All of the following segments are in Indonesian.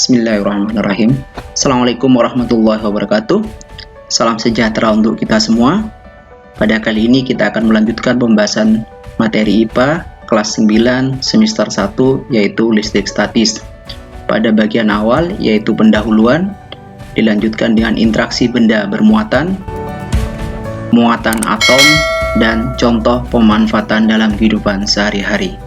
Bismillahirrahmanirrahim. Assalamualaikum warahmatullahi wabarakatuh. Salam sejahtera untuk kita semua. Pada kali ini kita akan melanjutkan pembahasan materi IPA kelas 9 semester 1 yaitu listrik statis. Pada bagian awal yaitu pendahuluan, dilanjutkan dengan interaksi benda bermuatan, muatan atom, dan contoh pemanfaatan dalam kehidupan sehari-hari.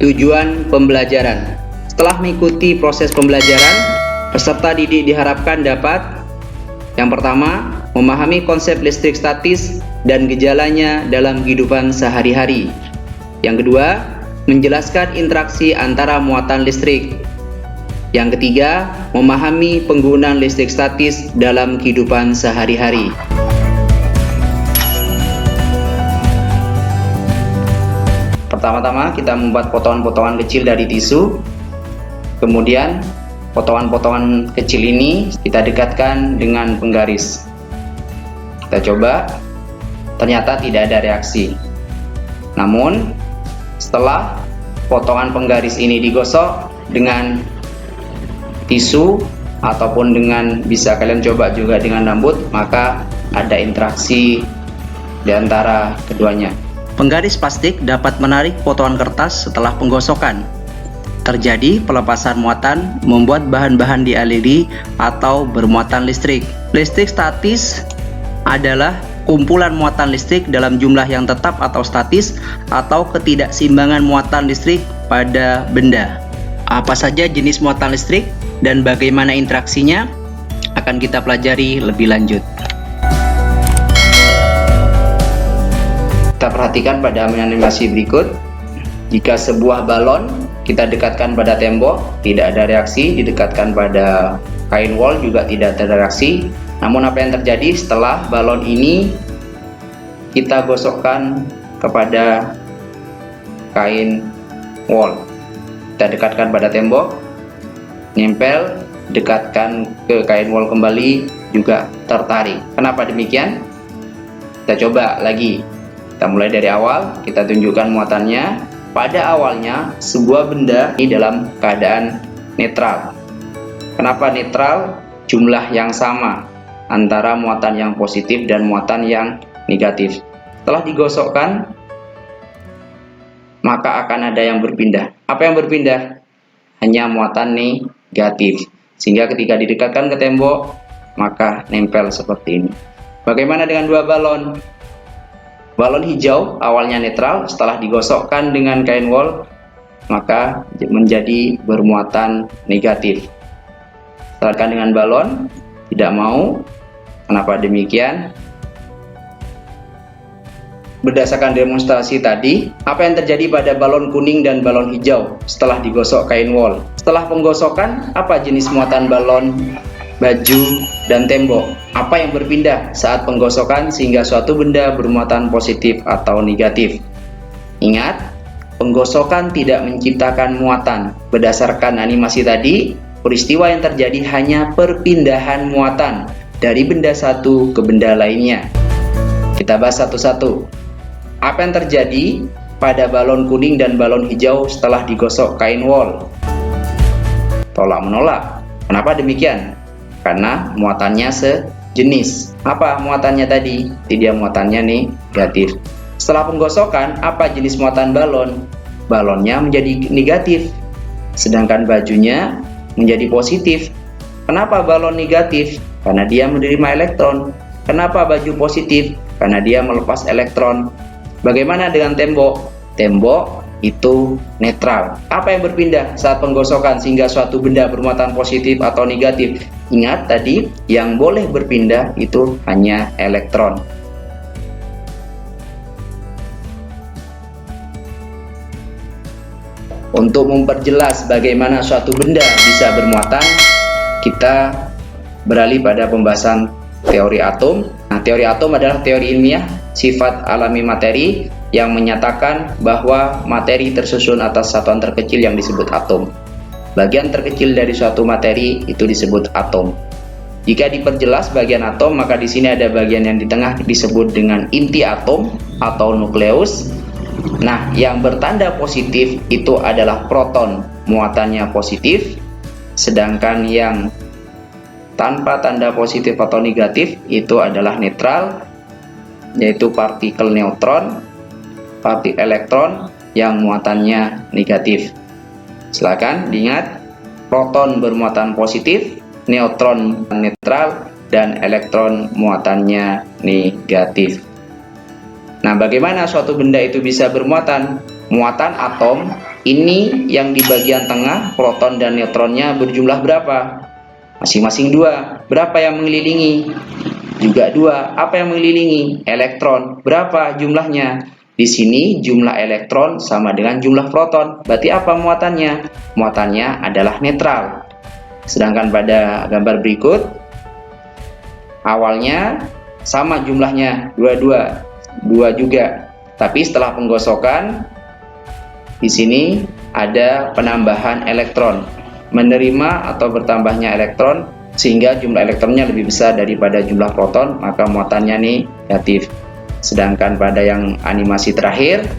Tujuan pembelajaran. Setelah mengikuti proses pembelajaran, peserta didik diharapkan dapat: yang pertama, memahami konsep listrik statis dan gejalanya dalam kehidupan sehari-hari. Yang kedua, menjelaskan interaksi antara muatan listrik. Yang ketiga, memahami penggunaan listrik statis dalam kehidupan sehari-hari. Pertama-tama kita membuat potongan-potongan kecil dari tisu. Kemudian potongan-potongan kecil ini kita dekatkan dengan penggaris. Kita coba, ternyata tidak ada reaksi. Namun setelah potongan penggaris ini digosok dengan tisu ataupun dengan, bisa kalian coba juga dengan rambut, maka ada interaksi di antara keduanya. Penggaris plastik dapat menarik potongan kertas setelah penggosokan. Terjadi pelepasan muatan membuat bahan-bahan dialiri atau bermuatan listrik. Listrik statis adalah kumpulan muatan listrik dalam jumlah yang tetap atau statis, atau ketidakseimbangan muatan listrik pada benda. Apa saja jenis muatan listrik dan bagaimana interaksinya akan kita pelajari lebih lanjut. Kita perhatikan pada animasi berikut. Jika sebuah balon kita dekatkan pada tembok, tidak ada reaksi. Didekatkan pada kain wol juga tidak ada reaksi. Namun apa yang terjadi setelah balon ini kita gosokkan kepada kain wol? Kita dekatkan pada tembok, nempel, dekatkan ke kain wol kembali, juga tertarik. Kenapa demikian? Kita coba lagi. Kita mulai dari awal, kita tunjukkan muatannya. Pada awalnya, sebuah benda ini dalam keadaan netral. Kenapa netral? Jumlah yang sama antara muatan yang positif dan muatan yang negatif. Setelah digosokkan, maka akan ada yang berpindah. Apa yang berpindah? Hanya muatan negatif. Sehingga ketika didekatkan ke tembok, maka nempel seperti ini. Bagaimana dengan dua balon? Balon hijau awalnya netral, setelah digosokkan dengan kain wol maka menjadi bermuatan negatif. Setelahkan dengan balon, tidak mau. Kenapa demikian? Berdasarkan demonstrasi tadi, apa yang terjadi pada balon kuning dan balon hijau setelah digosok kain wol? Setelah penggosokan, apa jenis muatan balon, baju, dan tembok? Apa yang berpindah saat penggosokan sehingga suatu benda bermuatan positif atau negatif? Ingat, penggosokan tidak menciptakan muatan. Berdasarkan animasi tadi, peristiwa yang terjadi hanya perpindahan muatan dari benda satu ke benda lainnya. Kita bahas satu-satu. Apa yang terjadi pada balon kuning dan balon hijau setelah digosok kain wol? Tolak-menolak. Kenapa demikian? Karena muatannya sejenis. Apa muatannya tadi? Tidak, muatannya negatif. Setelah penggosokan, apa jenis muatan balon? Balonnya menjadi negatif, sedangkan bajunya menjadi positif. Kenapa balon negatif? Karena dia menerima elektron. Kenapa baju positif? Karena dia melepas elektron. Bagaimana dengan tembok? Tembok itu netral. Apa yang berpindah saat penggosokan sehingga suatu benda bermuatan positif atau negatif? Ingat tadi, yang boleh berpindah itu hanya elektron. Untuk memperjelas bagaimana suatu benda bisa bermuatan, kita beralih pada pembahasan teori atom. Nah, teori atom adalah teori ilmiah sifat alami materi yang menyatakan bahwa materi tersusun atas satuan terkecil yang disebut atom. Bagian terkecil dari suatu materi itu disebut atom. Jika diperjelas bagian atom, maka di sini ada bagian yang di tengah disebut dengan inti atom atau nukleus. Nah, yang bertanda positif itu adalah proton, muatannya positif, sedangkan yang tanpa tanda positif atau negatif itu adalah netral, yaitu partikel neutron, partikel elektron yang muatannya negatif. Silakan diingat, proton bermuatan positif, neutron netral, dan elektron muatannya negatif. Nah, bagaimana suatu benda itu bisa bermuatan? Muatan atom ini yang di bagian tengah proton dan neutronnya berjumlah berapa? Masing-masing 2. Berapa yang mengelilingi? Juga 2. Apa yang mengelilingi? Elektron. Berapa jumlahnya? Di sini jumlah elektron sama dengan jumlah proton. Berarti apa muatannya? Muatannya adalah netral. Sedangkan pada gambar berikut, awalnya sama jumlahnya, 2 juga. Tapi setelah penggosokan, di sini ada penambahan elektron. Menerima atau bertambahnya elektron sehingga jumlah elektronnya lebih besar daripada jumlah proton, maka muatannya negatif. Sedangkan pada yang animasi terakhir,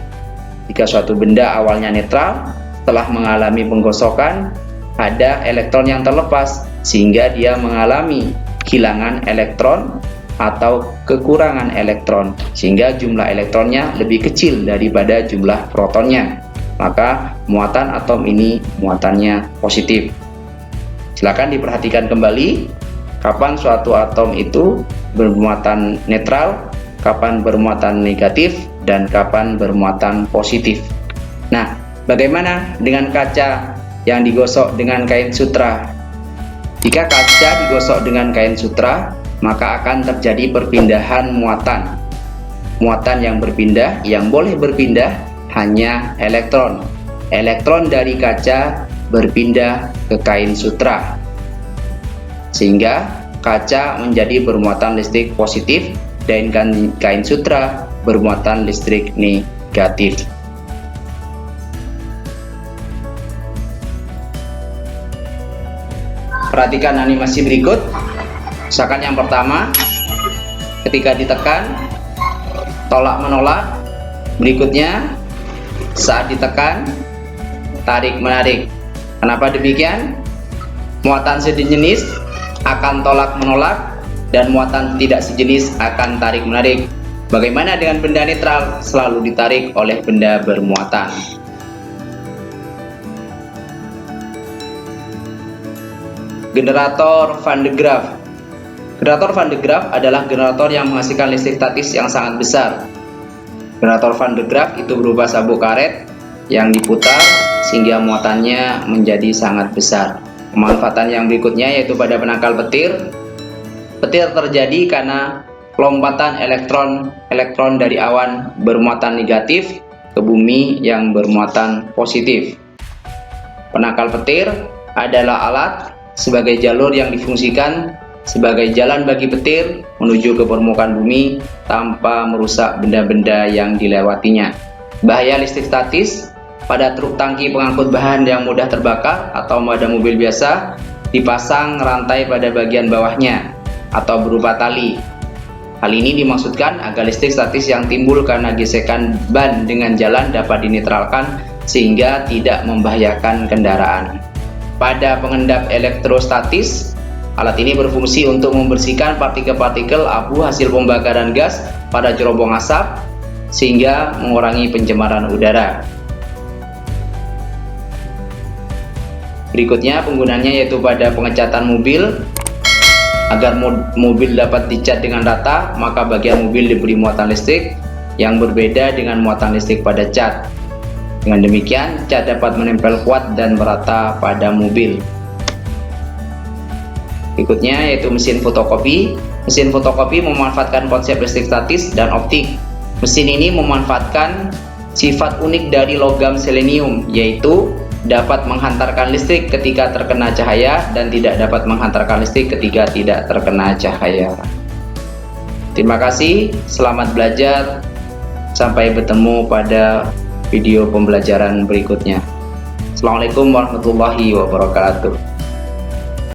jika suatu benda awalnya netral, setelah mengalami penggosokan ada elektron yang terlepas sehingga dia mengalami kehilangan elektron atau kekurangan elektron sehingga jumlah elektronnya lebih kecil daripada jumlah protonnya. Maka muatan atom ini muatannya positif. Silakan diperhatikan kembali kapan suatu atom itu bermuatan netral, kapan bermuatan negatif, dan kapan bermuatan positif. Nah, bagaimana dengan kaca yang digosok dengan kain sutra? Jika kaca digosok dengan kain sutra, maka akan terjadi perpindahan muatan. Muatan yang berpindah, yang boleh berpindah hanya elektron. Elektron dari kaca berpindah ke kain sutra, sehingga kaca menjadi bermuatan listrik positif dan kain sutra bermuatan listrik negatif. Perhatikan animasi berikut. Misalkan yang pertama, ketika ditekan tolak menolak. Berikutnya, saat ditekan tarik menarik. Kenapa demikian? Muatan sejenis akan tolak menolak dan muatan tidak sejenis akan tarik menarik. Bagaimana dengan benda netral? Selalu ditarik oleh benda bermuatan. Generator Van de Graaff. Generator Van de Graaff adalah generator yang menghasilkan listrik statis yang sangat besar. Generator Van de Graaff itu berupa sabuk karet yang diputar sehingga muatannya menjadi sangat besar. Pemanfaatan yang berikutnya yaitu pada penangkal petir. Petir terjadi karena lompatan elektron dari awan bermuatan negatif ke bumi yang bermuatan positif. Penangkal petir adalah alat sebagai jalur yang difungsikan sebagai jalan bagi petir menuju ke permukaan bumi tanpa merusak benda-benda yang dilewatinya. Bahaya listrik statis pada truk tangki pengangkut bahan yang mudah terbakar atau pada mobil biasa dipasang rantai pada bagian bawahnya atau berupa tali. Hal ini dimaksudkan agar listrik statis yang timbul karena gesekan ban dengan jalan dapat dinetralkan sehingga tidak membahayakan kendaraan. Pada pengendap elektrostatis, alat ini berfungsi untuk membersihkan partikel-partikel abu hasil pembakaran gas pada cerobong asap sehingga mengurangi pencemaran udara. Berikutnya penggunaannya yaitu pada pengecatan mobil. Agar mobil dapat dicat dengan rata, maka bagian mobil diberi muatan listrik yang berbeda dengan muatan listrik pada cat. Dengan demikian, cat dapat menempel kuat dan merata pada mobil. Berikutnya yaitu mesin fotokopi. Mesin fotokopi memanfaatkan konsep listrik statis dan optik. Mesin ini memanfaatkan sifat unik dari logam selenium, yaitu dapat menghantarkan listrik ketika terkena cahaya dan tidak dapat menghantarkan listrik ketika tidak terkena cahaya. Terima kasih, selamat belajar. Sampai bertemu pada video pembelajaran berikutnya. Assalamualaikum warahmatullahi wabarakatuh.